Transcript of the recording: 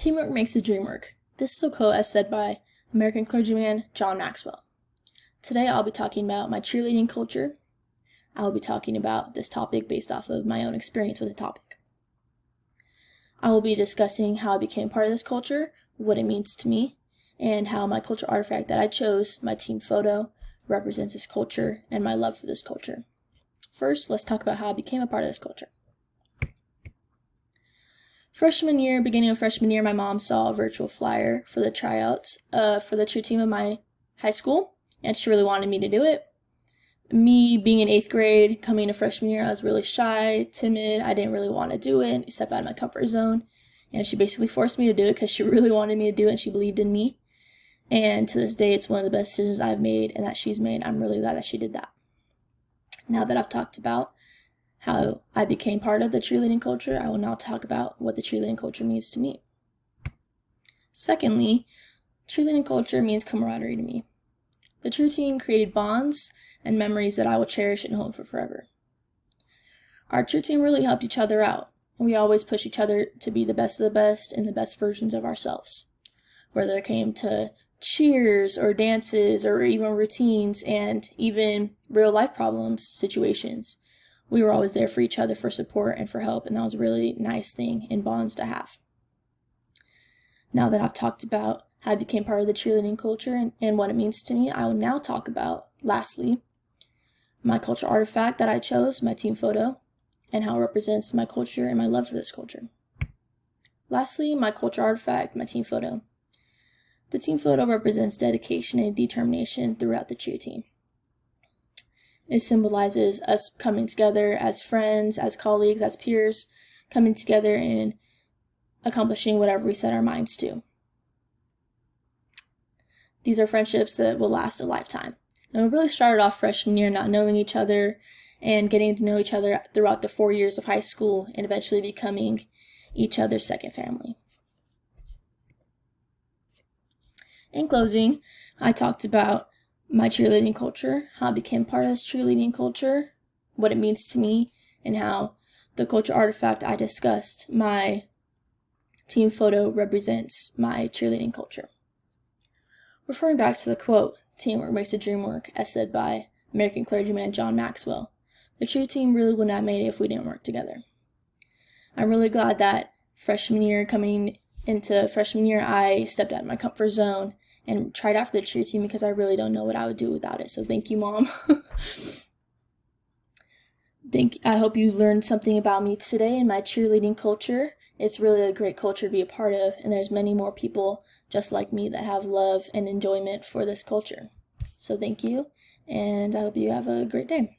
Teamwork makes the dream work. This is a quote as said by American clergyman John Maxwell. Today I'll be talking about my cheerleading culture. I'll be talking about this topic based off of my own experience with the topic. I will be discussing how I became part of this culture, what it means to me, and how my culture artifact that I chose, my team photo, represents this culture and my love for this culture. First, let's talk about how I became a part of this culture. Beginning of freshman year, my mom saw a virtual flyer for the tryouts for the cheer team of my high school, and she really wanted me to do it. Me being in 8th grade, coming to freshman year, I was really shy, timid. I didn't really want to do it, step out of my comfort zone, and she basically forced me to do it because she really wanted me to do it and she believed in me. And to this day, it's one of the best decisions I've made and that she's made. I'm really glad that she did that. Now that I've talked about how I became part of the cheerleading culture, I will now talk about what the cheerleading culture means to me. Secondly, cheerleading culture means camaraderie to me. The cheer team created bonds and memories that I will cherish and hold for forever. Our cheer team really helped each other out, and we always push each other to be the best of the best and the best versions of ourselves. Whether it came to cheers or dances or even routines and even real life problems, situations, we were always there for each other for support and for help, and that was a really nice thing in bonds to have. Now that I've talked about how I became part of the cheerleading culture and what it means to me, I will now talk about, lastly, my culture artifact that I chose, my team photo, and how it represents my culture and my love for this culture. Lastly, my culture artifact, my team photo. The team photo represents dedication and determination throughout the cheer team. It symbolizes us coming together as friends, as colleagues, as peers, coming together and accomplishing whatever we set our minds to. These are friendships that will last a lifetime. And we really started off freshman year not knowing each other and getting to know each other throughout the 4 years of high school and eventually becoming each other's second family. In closing, I talked about my cheerleading culture, how I became part of this cheerleading culture, what it means to me, and how the culture artifact I discussed, my team photo, represents my cheerleading culture. Referring back to the quote, "Teamwork makes the dream work," as said by American clergyman John Maxwell, the cheer team really would not have made it if we didn't work together. I'm really glad that coming into freshman year, I stepped out of my comfort zone and tried out for the cheer team because I really don't know what I would do without it. So thank you, Mom. I hope you learned something about me today and my cheerleading culture. It's really a great culture to be a part of, and there's many more people just like me that have love and enjoyment for this culture. So thank you, and I hope you have a great day.